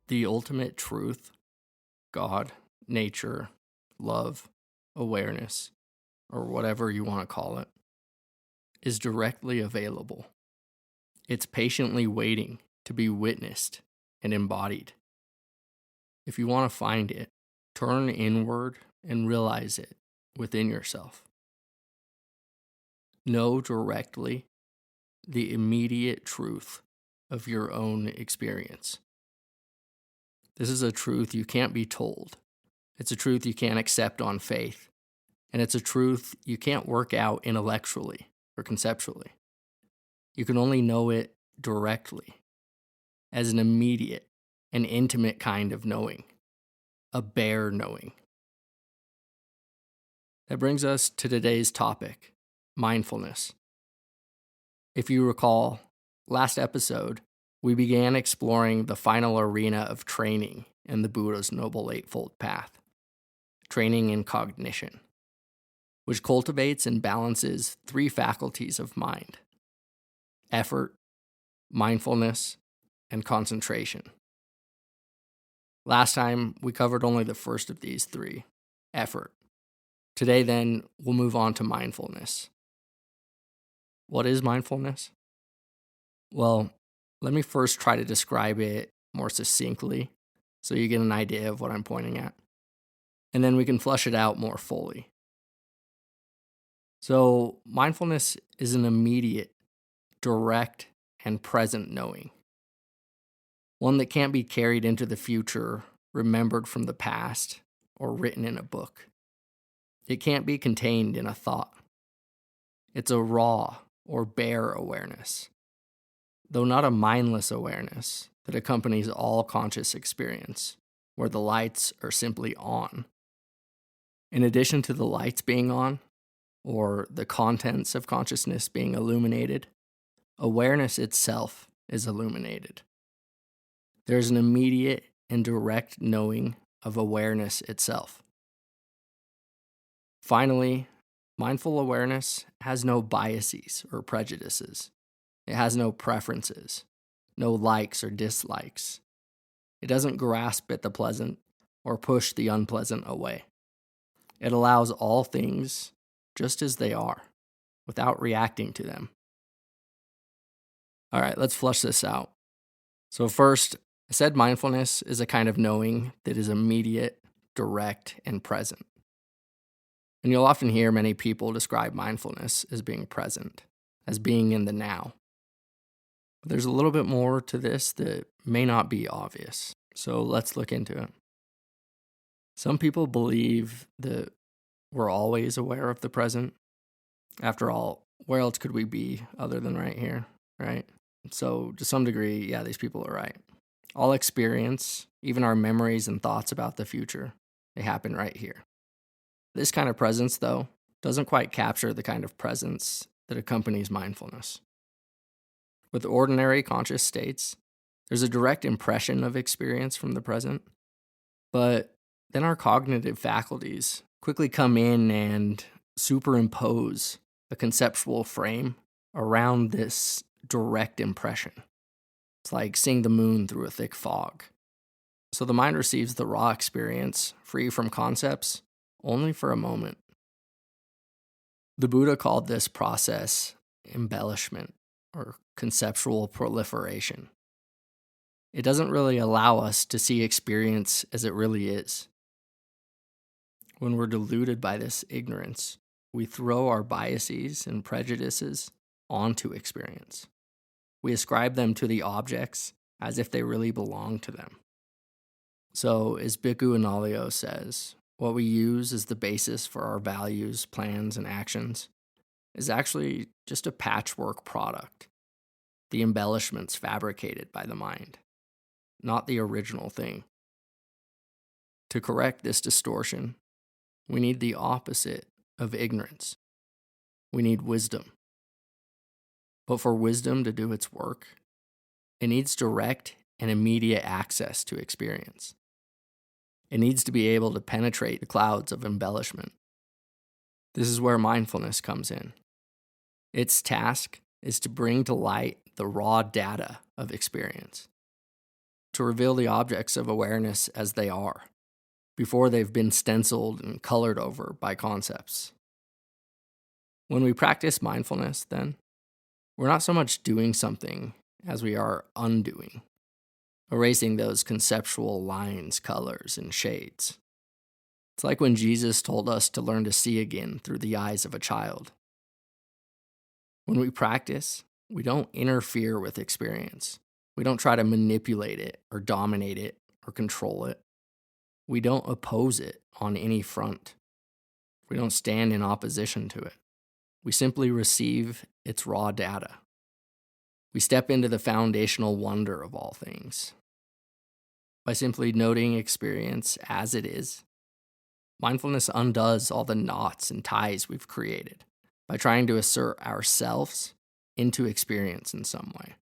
The ultimate truth, God, nature, love, awareness, or whatever you want to call it, is directly available. It's patiently waiting to be witnessed and embodied. If you want to find it, turn inward and realize it within yourself. Know directly the immediate truth of your own experience. This is a truth you can't be told. It's a truth you can't accept on faith. And it's a truth you can't work out intellectually or conceptually. You can only know it directly, as an immediate and intimate kind of knowing, a bare knowing. That brings us to today's topic, mindfulness. If you recall, last episode, we began exploring the final arena of training in the Buddha's Noble Eightfold Path, training in cognition, which cultivates and balances three faculties of mind: effort, mindfulness, and concentration. Last time, we covered only the first of these three, effort. Today, then, we'll move on to mindfulness. What is mindfulness? Well, let me first try to describe it more succinctly so you get an idea of what I'm pointing at, and then we can flesh it out more fully. So, mindfulness is an immediate, direct, and present knowing. One that can't be carried into the future, remembered from the past, or written in a book. It can't be contained in a thought. It's a raw or bare awareness, though not a mindless awareness that accompanies all conscious experience, where the lights are simply on. In addition to the lights being on, or the contents of consciousness being illuminated, awareness itself is illuminated. There's an immediate and direct knowing of awareness itself. Finally, mindful awareness has no biases or prejudices. It has no preferences, no likes or dislikes. It doesn't grasp at the pleasant or push the unpleasant away. It allows all things just as they are, without reacting to them. All right, let's flush this out. So first, I said mindfulness is a kind of knowing that is immediate, direct, and present. And you'll often hear many people describe mindfulness as being present, as being in the now. But there's a little bit more to this that may not be obvious, so let's look into it. Some people believe that we're always aware of the present. After all, where else could we be other than right here, right? So to some degree, yeah, these people are right. All experience, even our memories and thoughts about the future, they happen right here. This kind of presence, though, doesn't quite capture the kind of presence that accompanies mindfulness. With ordinary conscious states, there's a direct impression of experience from the present, but then our cognitive faculties quickly come in and superimpose a conceptual frame around this direct impression. It's like seeing the moon through a thick fog. So the mind receives the raw experience, free from concepts, only for a moment. The Buddha called this process embellishment or conceptual proliferation. It doesn't really allow us to see experience as it really is. When we're deluded by this ignorance, we throw our biases and prejudices onto experience. We ascribe them to the objects as if they really belong to them. So, as Bhikkhu Analayo says, what we use as the basis for our values, plans, and actions is actually just a patchwork product, the embellishments fabricated by the mind, not the original thing. To correct this distortion, we need the opposite of ignorance. We need wisdom. But for wisdom to do its work, it needs direct and immediate access to experience. It needs to be able to penetrate the clouds of embellishment. This is where mindfulness comes in. Its task is to bring to light the raw data of experience, to reveal the objects of awareness as they are, before they've been stenciled and colored over by concepts. When we practice mindfulness, then, we're not so much doing something as we are undoing, erasing those conceptual lines, colors, and shades. It's like when Jesus told us to learn to see again through the eyes of a child. When we practice, we don't interfere with experience. We don't try to manipulate it or dominate it or control it. We don't oppose it on any front. We don't stand in opposition to it. We simply receive its raw data. We step into the foundational wonder of all things. By simply noting experience as it is, mindfulness undoes all the knots and ties we've created by trying to assert ourselves into experience in some way.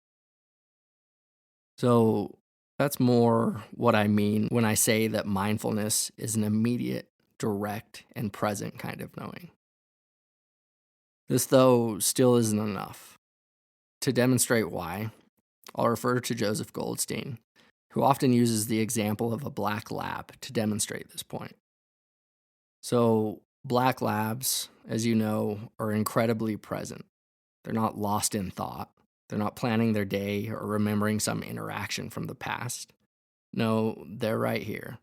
So that's more what I mean when I say that mindfulness is an immediate, direct, and present kind of knowing. This, though, still isn't enough. To demonstrate why, I'll refer to Joseph Goldstein, who often uses the example of a black lab to demonstrate this point. So, black labs, as you know, are incredibly present. They're not lost in thought. They're not planning their day or remembering some interaction from the past. No, they're right here,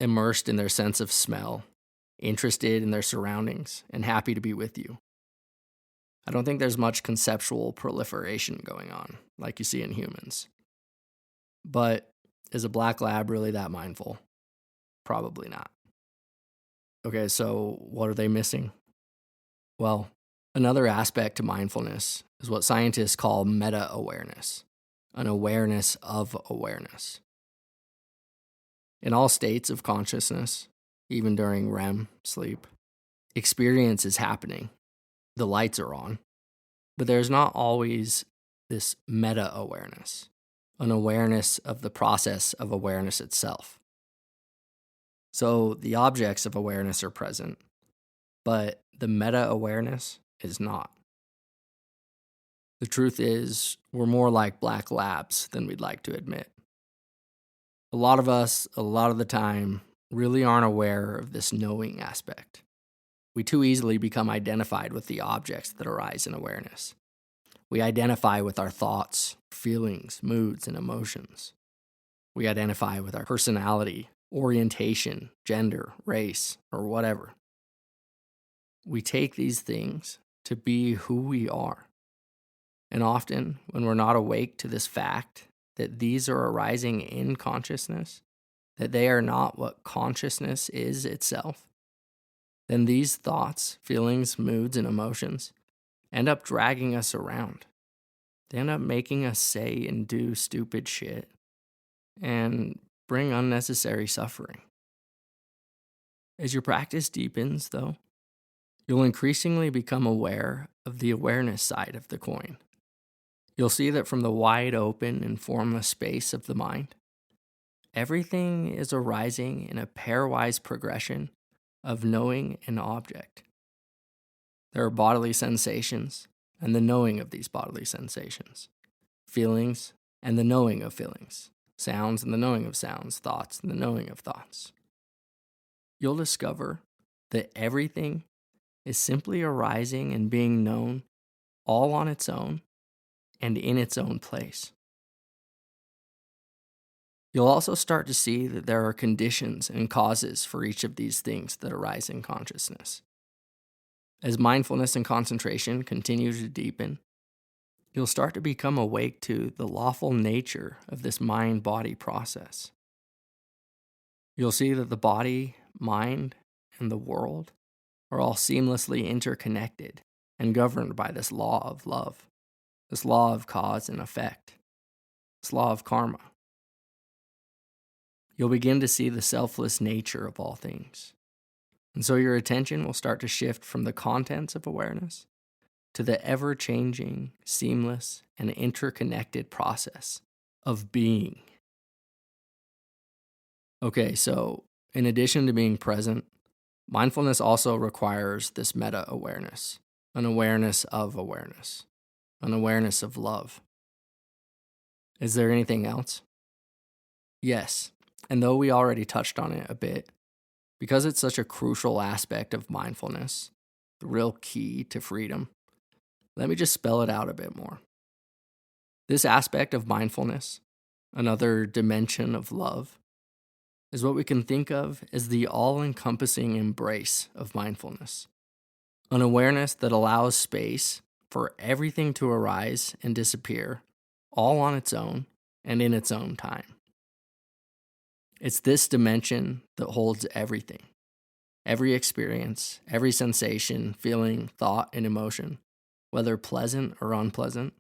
immersed in their sense of smell, interested in their surroundings, and happy to be with you. I don't think there's much conceptual proliferation going on, like you see in humans. But is a black lab really that mindful? Probably not. Okay, so what are they missing? Well, another aspect to mindfulness is what scientists call meta-awareness, an awareness of awareness. In all states of consciousness, even during REM sleep, experience is happening. The lights are on, but there's not always this meta-awareness, an awareness of the process of awareness itself. So the objects of awareness are present, but the meta-awareness is not. The truth is, we're more like black labs than we'd like to admit. A lot of us, a lot of the time, really aren't aware of this knowing aspect. We too easily become identified with the objects that arise in awareness. We identify with our thoughts, feelings, moods, and emotions. We identify with our personality, orientation, gender, race, or whatever. We take these things to be who we are. And often, when we're not awake to this fact that these are arising in consciousness, that they are not what consciousness is itself, then these thoughts, feelings, moods, and emotions end up dragging us around. They end up making us say and do stupid shit and bring unnecessary suffering. As your practice deepens, though, you'll increasingly become aware of the awareness side of the coin. You'll see that from the wide open and formless space of the mind, everything is arising in a pairwise progression of knowing an object. There are bodily sensations and the knowing of these bodily sensations, feelings and the knowing of feelings, sounds and the knowing of sounds, thoughts and the knowing of thoughts. You'll discover that everything is simply arising and being known all on its own and in its own place. You'll also start to see that there are conditions and causes for each of these things that arise in consciousness. As mindfulness and concentration continue to deepen, you'll start to become awake to the lawful nature of this mind-body process. You'll see that the body, mind, and the world are all seamlessly interconnected and governed by this law of love, this law of cause and effect, this law of karma. You'll begin to see the selfless nature of all things. And so your attention will start to shift from the contents of awareness to the ever-changing, seamless, and interconnected process of being. Okay, so in addition to being present, mindfulness also requires this meta-awareness, an awareness of awareness, an awareness of love. Is there anything else? Yes, and though we already touched on it a bit, because it's such a crucial aspect of mindfulness, the real key to freedom, let me just spell it out a bit more. This aspect of mindfulness, another dimension of love, is what we can think of as the all encompassing embrace of mindfulness. An awareness that allows space for everything to arise and disappear, all on its own and in its own time. It's this dimension that holds everything, every experience, every sensation, feeling, thought, and emotion, whether pleasant or unpleasant,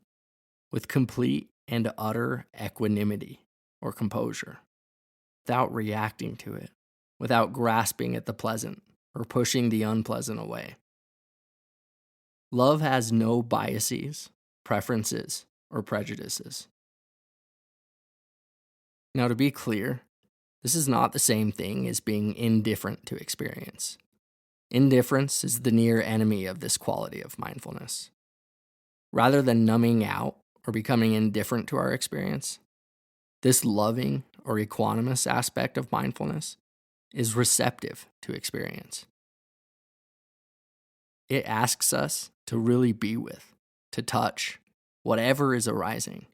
with complete and utter equanimity or composure, without reacting to it, without grasping at the pleasant or pushing the unpleasant away. Love has no biases, preferences, or prejudices. Now, to be clear, this is not the same thing as being indifferent to experience. Indifference is the near enemy of this quality of mindfulness. Rather than numbing out or becoming indifferent to our experience, this loving or equanimous aspect of mindfulness is receptive to experience. It asks us to really be with, to touch whatever is arising,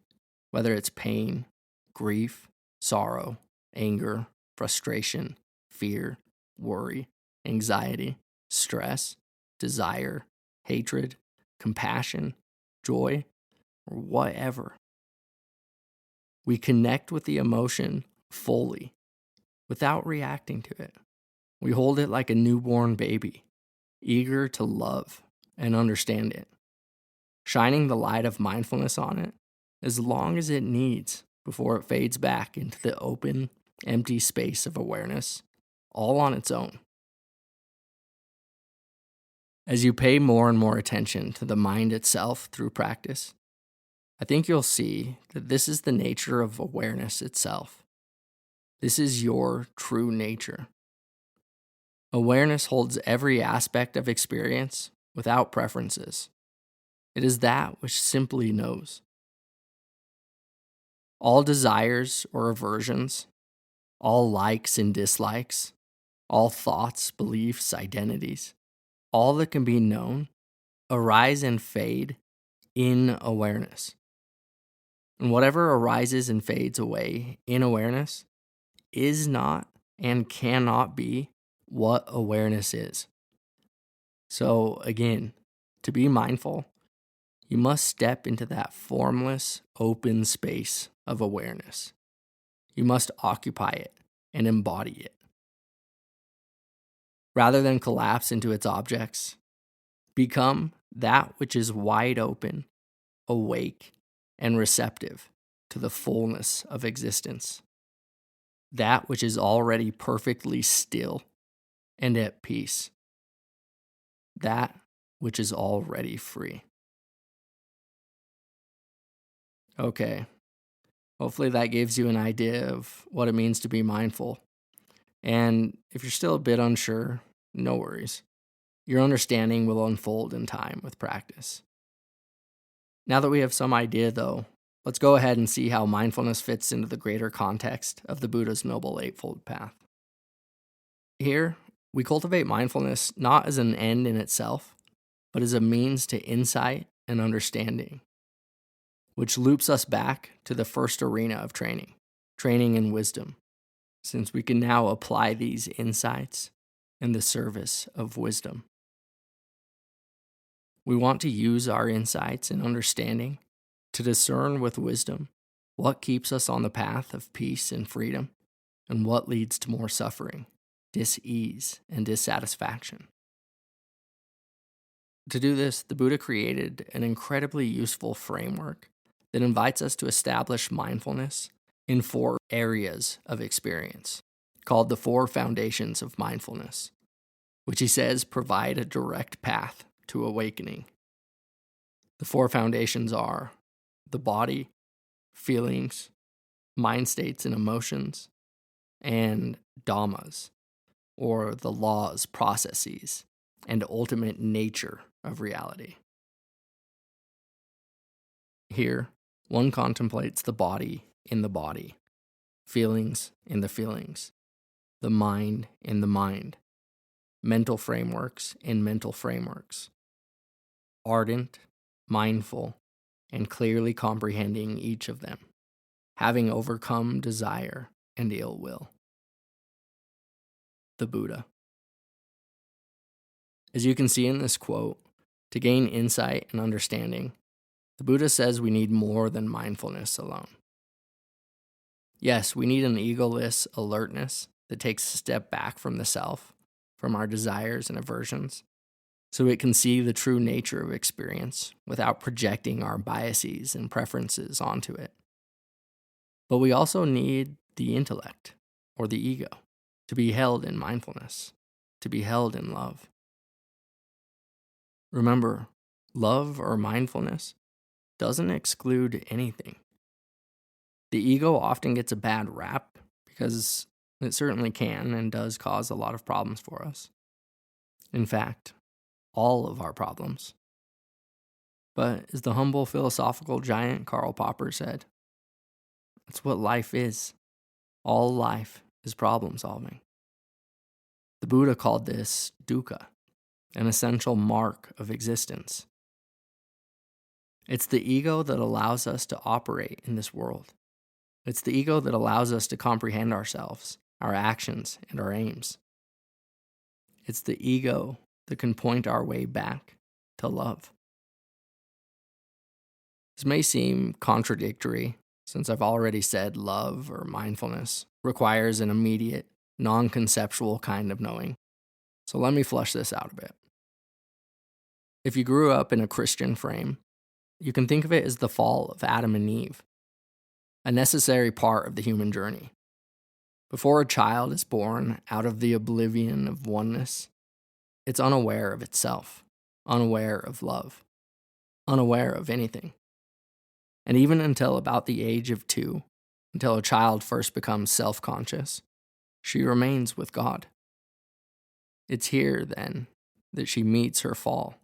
whether it's pain, grief, sorrow, anger, frustration, fear, worry, anxiety, stress, desire, hatred, compassion, joy, or whatever. We connect with the emotion fully without reacting to it. We hold it like a newborn baby, eager to love and understand it, shining the light of mindfulness on it as long as it needs before it fades back into the open, empty space of awareness, all on its own. As you pay more and more attention to the mind itself through practice, I think you'll see that this is the nature of awareness itself. This is your true nature. Awareness holds every aspect of experience without preferences. It is that which simply knows. All desires or aversions, all likes and dislikes, all thoughts, beliefs, identities, all that can be known, arise and fade in awareness. And whatever arises and fades away in awareness is not and cannot be what awareness is. So again, to be mindful, you must step into that formless, open space of awareness. You must occupy it and embody it. Rather than collapse into its objects, become that which is wide open, awake, and receptive to the fullness of existence. That which is already perfectly still and at peace. That which is already free. Okay, hopefully that gives you an idea of what it means to be mindful. And if you're still a bit unsure, no worries. Your understanding will unfold in time with practice. Now that we have some idea, though, let's go ahead and see how mindfulness fits into the greater context of the Buddha's Noble Eightfold Path. Here, we cultivate mindfulness not as an end in itself, but as a means to insight and understanding, which loops us back to the first arena of training in wisdom, since we can now apply these insights in the service of wisdom. We want to use our insights and understanding to discern with wisdom what keeps us on the path of peace and freedom, and what leads to more suffering, dis-ease, and dissatisfaction. To do this, the Buddha created an incredibly useful framework that invites us to establish mindfulness in 4 areas of experience, called the 4 foundations of mindfulness, which he says provide a direct path to awakening. The 4 foundations are the body, feelings, mind states and emotions, and dhammas, or the laws, processes, and ultimate nature of reality. Here, one contemplates the body in the body, feelings in the feelings, the mind in the mind, mental frameworks in mental frameworks, ardent, mindful, and clearly comprehending each of them, having overcome desire and ill will. The Buddha. As you can see in this quote, to gain insight and understanding, the Buddha says we need more than mindfulness alone. Yes, we need an egoless alertness that takes a step back from the self, from our desires and aversions, so it can see the true nature of experience without projecting our biases and preferences onto it. But we also need the intellect, or the ego, to be held in mindfulness, to be held in love. Remember, love or mindfulness doesn't exclude anything. The ego often gets a bad rap because it certainly can and does cause a lot of problems for us. In fact, all of our problems. But as the humble philosophical giant Karl Popper said, that's what life is. All life is problem solving. The Buddha called this dukkha, an essential mark of existence. It's the ego that allows us to operate in this world. It's the ego that allows us to comprehend ourselves, our actions, and our aims. It's the ego that can point our way back to love. This may seem contradictory, since I've already said love or mindfulness requires an immediate, non-conceptual kind of knowing. So let me flesh this out a bit. If you grew up in a Christian frame, you can think of it as the fall of Adam and Eve, a necessary part of the human journey. Before a child is born out of the oblivion of oneness, it's unaware of itself, unaware of love, unaware of anything. And even until about the age of 2, until a child first becomes self-conscious, she remains with God. It's here, then, that she meets her fall.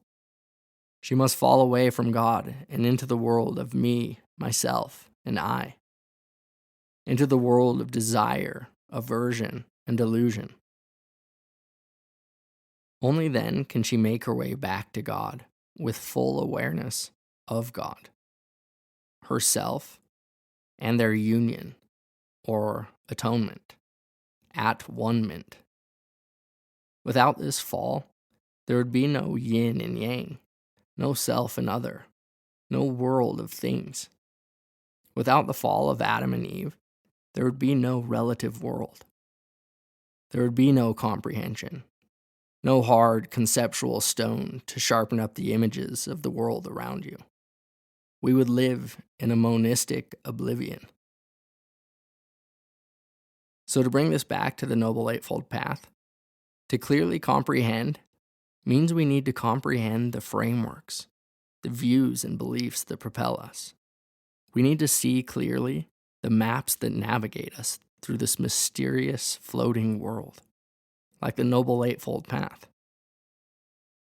She must fall away from God and into the world of me, myself, and I. Into the world of desire, aversion, and delusion. Only then can she make her way back to God with full awareness of God, herself, and their union, or atonement, at one-ment. Without this fall, there would be no yin and yang, no self and other, no world of things. Without the fall of Adam and Eve, there would be no relative world. There would be no comprehension, no hard conceptual stone to sharpen up the images of the world around you. We would live in a monistic oblivion. So to bring this back to the Noble Eightfold Path, to clearly comprehend means we need to comprehend the frameworks, the views and beliefs that propel us. We need to see clearly the maps that navigate us through this mysterious floating world, like the Noble Eightfold Path.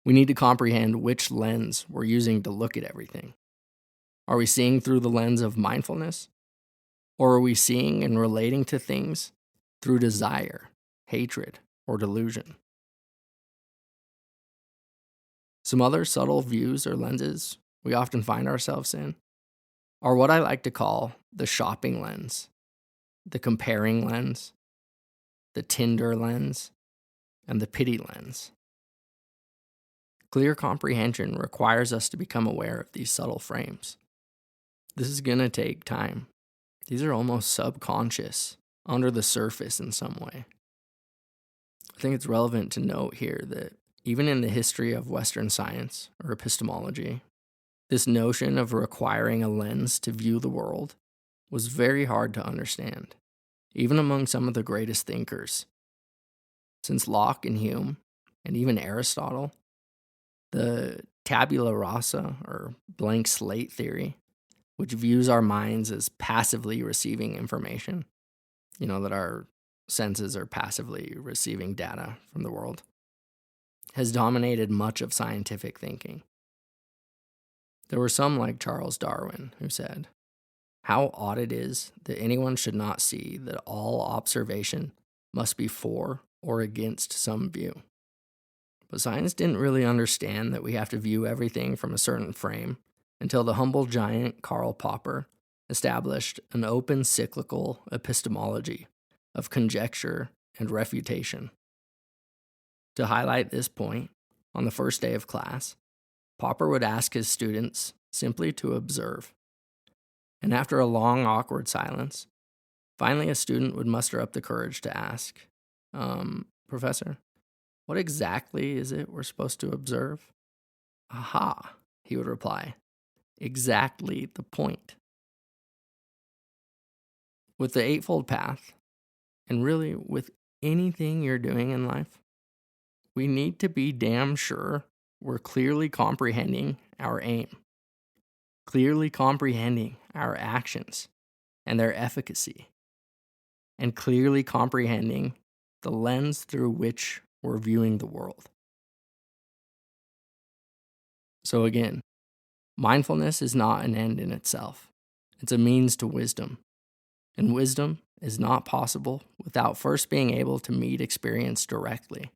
We need to comprehend which lens we're using to look at everything. Are we seeing through the lens of mindfulness? Or are we seeing and relating to things through desire, hatred, or delusion? Some other subtle views or lenses we often find ourselves in are what I like to call the shopping lens, the comparing lens, the Tinder lens, and the pity lens. Clear comprehension requires us to become aware of these subtle frames. This is going to take time. These are almost subconscious, under the surface in some way. I think it's relevant to note here that even in the history of Western science or epistemology, this notion of requiring a lens to view the world was very hard to understand, even among some of the greatest thinkers. Since Locke and Hume, and even Aristotle, the tabula rasa, or blank slate theory, which views our minds as passively receiving information, that our senses are passively receiving data from the world, has dominated much of scientific thinking. There were some like Charles Darwin who said, How odd it is that anyone should not see that all observation must be for or against some view. But science didn't really understand that we have to view everything from a certain frame until the humble giant Karl Popper established an open cyclical epistemology of conjecture and refutation. To highlight this point, on the first day of class, Popper would ask his students simply to observe. And after a long, awkward silence, finally a student would muster up the courage to ask, Professor, what exactly is it we're supposed to observe? Aha, he would reply, exactly the point. With the Eightfold Path, and really with anything you're doing in life, we need to be damn sure we're clearly comprehending our aim, clearly comprehending our actions and their efficacy, and clearly comprehending the lens through which we're viewing the world. So again, mindfulness is not an end in itself. It's a means to wisdom. And wisdom is not possible without first being able to meet experience directly,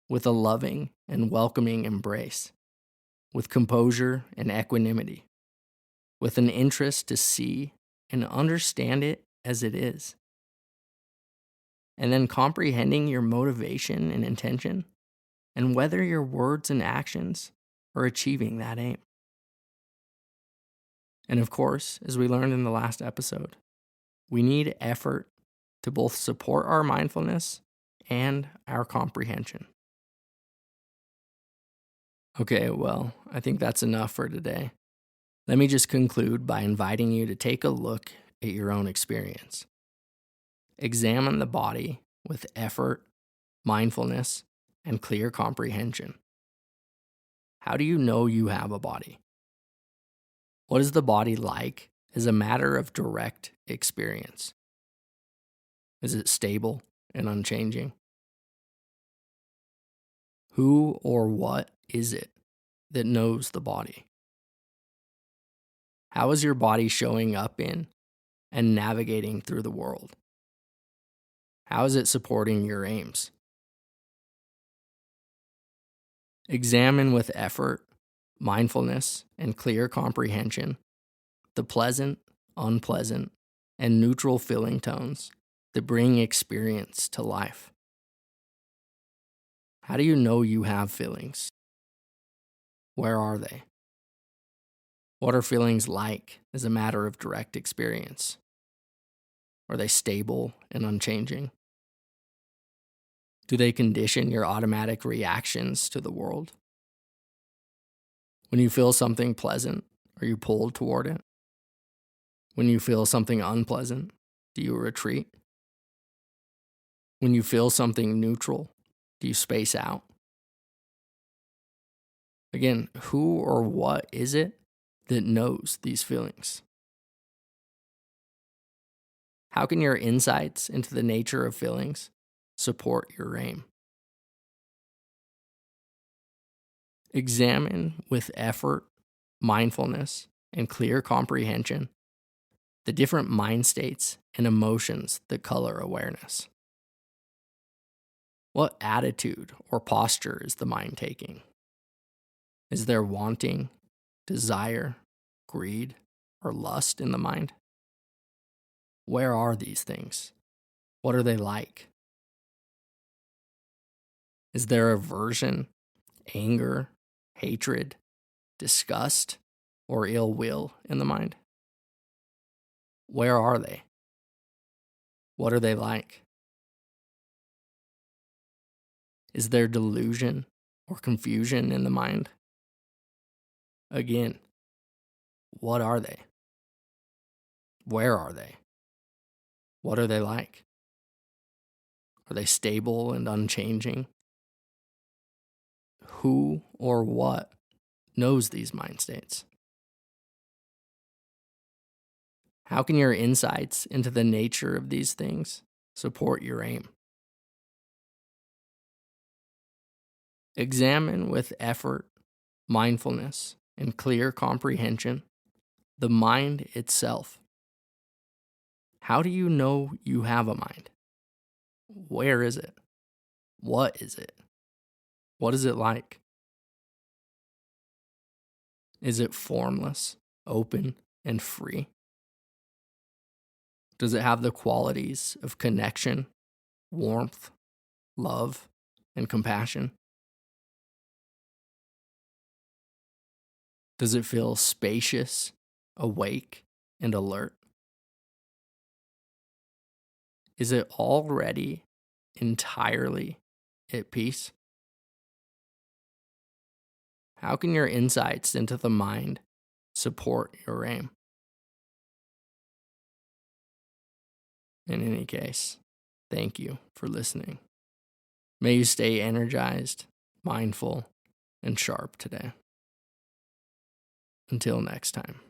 with a loving and welcoming embrace, with composure and equanimity, with an interest to see and understand it as it is. And then comprehending your motivation and intention, and whether your words and actions are achieving that aim. And of course, as we learned in the last episode, we need effort to both support our mindfulness and our comprehension. Okay, well, I think that's enough for today. Let me just conclude by inviting you to take a look at your own experience. Examine the body with effort, mindfulness, and clear comprehension. How do you know you have a body? What is the body like as a matter of direct experience? Is it stable and unchanging? Who or what is it that knows the body? How is your body showing up in and navigating through the world? How is it supporting your aims? Examine with effort, mindfulness, and clear comprehension the pleasant, unpleasant, and neutral feeling tones that bring experience to life. How do you know you have feelings? Where are they? What are feelings like as a matter of direct experience? Are they stable and unchanging? Do they condition your automatic reactions to the world? When you feel something pleasant, are you pulled toward it? When you feel something unpleasant, do you retreat? When you feel something neutral, do you space out? Again, who or what is it that knows these feelings? How can your insights into the nature of feelings support your aim? Examine with effort, mindfulness, and clear comprehension the different mind states and emotions that color awareness. What attitude or posture is the mind taking? Is there wanting, desire, greed, or lust in the mind? Where are these things? What are they like? Is there aversion, anger, hatred, disgust, or ill will in the mind? Where are they? What are they like? Is there delusion or confusion in the mind? Again, what are they? Where are they? What are they like? Are they stable and unchanging? Who or what knows these mind states? How can your insights into the nature of these things support your aim? Examine with effort, mindfulness, and clear comprehension the mind itself How do you know you have a mind? Where is it? What is it? What is it like? Is it formless, open, and free? Does it have the qualities of connection, warmth, love, and compassion? Does it feel spacious, awake, and alert? Is it already entirely at peace? How can your insights into the mind support your aim? In any case, thank you for listening. May you stay energized, mindful, and sharp today. Until next time.